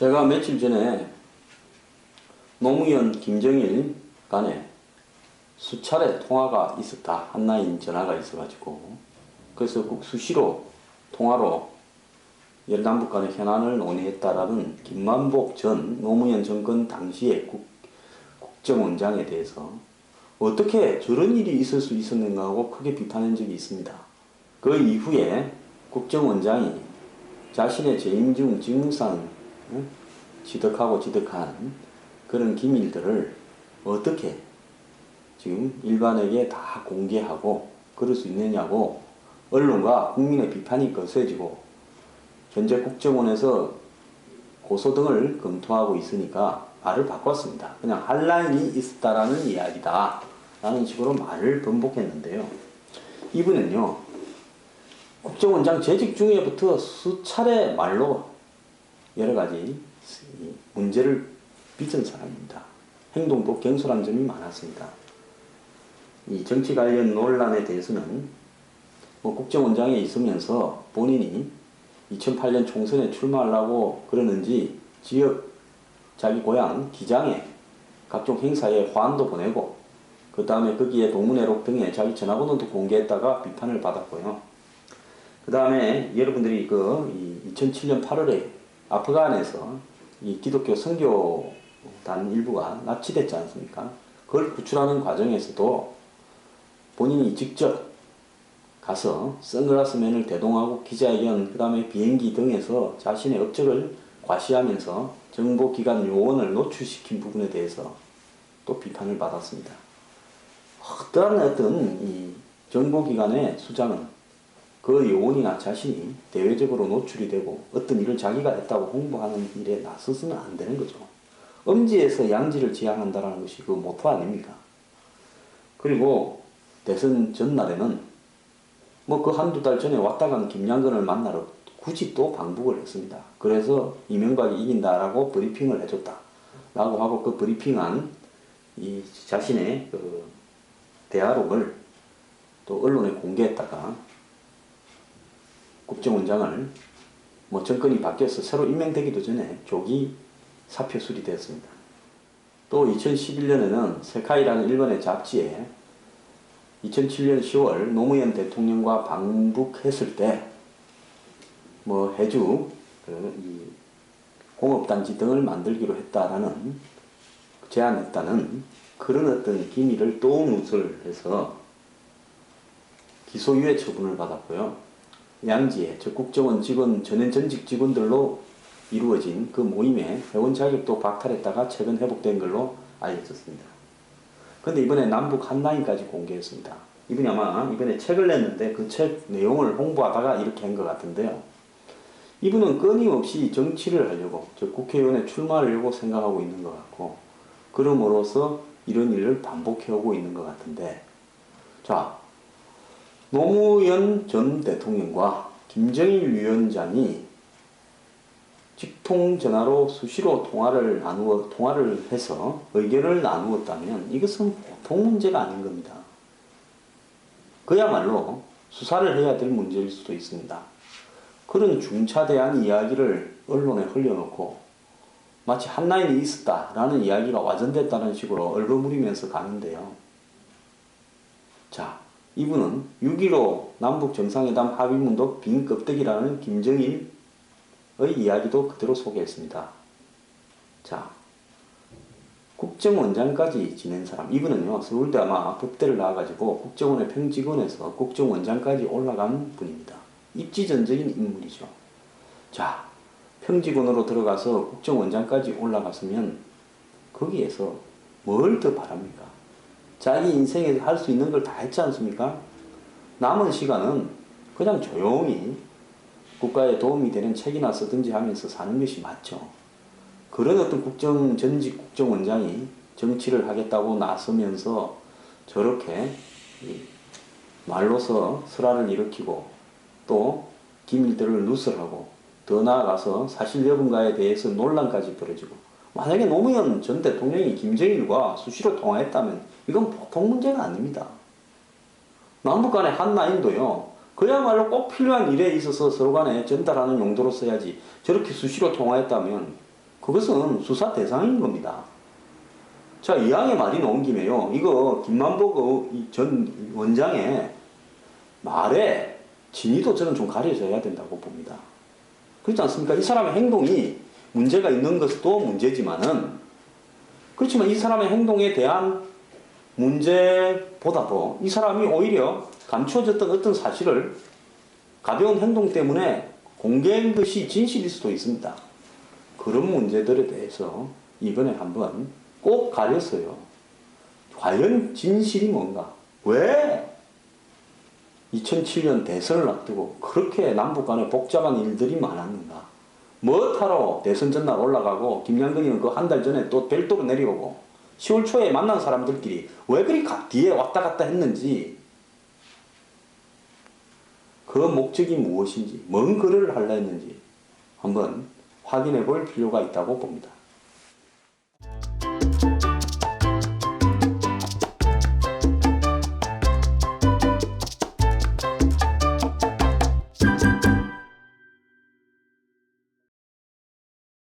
제가 며칠 전에 노무현 김정일 간에 수차례 통화가 있었다. 한라인 전화가 있어가지고 그래서 수시로 통화로 남북 간의 현안을 논의했다라는 김만복 전 노무현 정권 당시의 국정원장에 대해서 어떻게 저런 일이 있을 수 있었는가 하고 크게 비판한 적이 있습니다. 그 이후에 국정원장이 자신의 재임 중 직무상 지득한 그런 기밀들을 어떻게 지금 일반에게 다 공개하고 그럴 수 있느냐고 언론과 국민의 비판이 거세지고 현재 국정원에서 고소 등을 검토하고 있으니까 말을 바꿨습니다. 그냥 한라인이 있었다라는 이야기다 라는 식으로 말을 번복했는데요. 이분은요 국정원장 재직 중에부터 수차례 말로 여러가지 문제를 빚은 사람입니다. 행동도 경솔한 점이 많았습니다. 이 정치 관련 논란에 대해서는 국정원장에 있으면서 본인이 2008년 총선에 출마하려고 그러는지 지역 자기 고향 기장에 각종 행사에 화환도 보내고 그 다음에 거기에 동문회록 등에 자기 전화번호도 공개했다가 비판을 받았고요. 그 다음에 여러분들이 2007년 8월에 아프간에서 이 기독교 선교단 일부가 납치됐지 않습니까? 그걸 구출하는 과정에서도 본인이 직접 가서 선글라스맨을 대동하고 기자회견, 그 다음에 비행기 등에서 자신의 업적을 과시하면서 정보기관 요원을 노출시킨 부분에 대해서 또 비판을 받았습니다. 어떤 이 정보기관의 수장은 그 요원이나 자신이 대외적으로 노출이 되고 어떤 일을 자기가 했다고 홍보하는 일에 나서서는 안 되는 거죠. 엄지에서 양지를 지향한다는 것이 그 모토 아닙니까? 그리고 대선 전날에는 그 한두 달 전에 왔다 간 김양근을 만나러 굳이 또 방북을 했습니다. 그래서 이명박이 이긴다라고 브리핑을 해줬다. 라고 하고 그 브리핑한 이 자신의 그 대화록을 또 언론에 공개했다가 국정원장을 정권이 바뀌어서 새로 임명되기도 전에 조기 사표 수리되었습니다. 또 2011년에는 세카이라는 일본의 잡지에 2007년 10월 노무현 대통령과 방북했을 때 해주 공업단지 등을 만들기로 했다라는 제안했다는 그런 어떤 기밀을 또 누설해서 기소유예 처분을 받았고요. 양지에 국정원 직원 전직 직원들로 이루어진 그 모임에 회원 자격도 박탈했다가 최근 회복된 걸로 알려졌습니다. 근데 이번에 남북 한라인까지 공개했습니다. 이분이 아마 이번에 책을 냈는데 그 책 내용을 홍보하다가 이렇게 한 것 같은데요. 이분은 끊임없이 정치를 하려고, 국회의원에 출마하려고 생각하고 있는 것 같고, 그럼으로써 이런 일을 반복해오고 있는 것 같은데, 자, 노무현 전 대통령과 김정일 위원장이 직통전화로 수시로 통화를 해서 의견을 나누었다면 이것은 보통 문제가 아닌 겁니다. 그야말로 수사를 해야 될 문제일 수도 있습니다. 그런 중차대한 이야기를 언론에 흘려놓고 마치 한라인이 있었다라는 이야기가 와전됐다는 식으로 얼버무리면서 가는데요. 자, 이분은 6.15 남북정상회담 합의문도 빈 껍데기라는 김정일의 이야기도 그대로 소개했습니다. 자, 국정원장까지 지낸 사람, 이분은요 서울대 아마 법대를 나와가지고 국정원의 평직원에서 국정원장까지 올라간 분입니다. 입지전적인 인물이죠. 자, 평직원으로 들어가서 국정원장까지 올라갔으면 거기에서 뭘 더 바랍니까? 자기 인생에서 할 수 있는 걸 다 했지 않습니까? 남은 시간은 그냥 조용히 국가에 도움이 되는 책이나 쓰든지 하면서 사는 것이 맞죠. 그런 어떤 전직 국정원장이 정치를 하겠다고 나서면서 저렇게 말로서 설화를 일으키고 또 기밀들을 누설하고 더 나아가서 사실 여부인가에 대해서 논란까지 벌어지고, 만약에 노무현 전 대통령이 김정일과 수시로 통화했다면 이건 보통 문제가 아닙니다. 남북 간의 한라인도요 그야말로 꼭 필요한 일에 있어서 서로 간에 전달하는 용도로 써야지 저렇게 수시로 통화했다면 그것은 수사 대상인 겁니다. 자, 이왕에 말이 나온 김에요. 이거 김만복 전 원장의 말에 진위도 저는 좀 가려져야 된다고 봅니다. 그렇지 않습니까? 이 사람의 행동이 문제가 있는 것도 문제지만은, 그렇지만 이 사람의 행동에 대한 문제보다도 이 사람이 오히려 감추어졌던 어떤 사실을 가벼운 행동 때문에 공개한 것이 진실일 수도 있습니다. 그런 문제들에 대해서 이번에 한번 꼭 가렸어요. 과연 진실이 뭔가? 왜 2007년 대선을 앞두고 그렇게 남북 간에 복잡한 일들이 많았는가? 뭐하러 대선 전날 올라가고 김양근이는 그 한 달 전에 또 별도로 내려오고 10월 초에 만난 사람들끼리 왜 그리 뒤에 왔다 갔다 했는지, 그 목적이 무엇인지, 뭔 글을 하려 했는지 한번 확인해 볼 필요가 있다고 봅니다.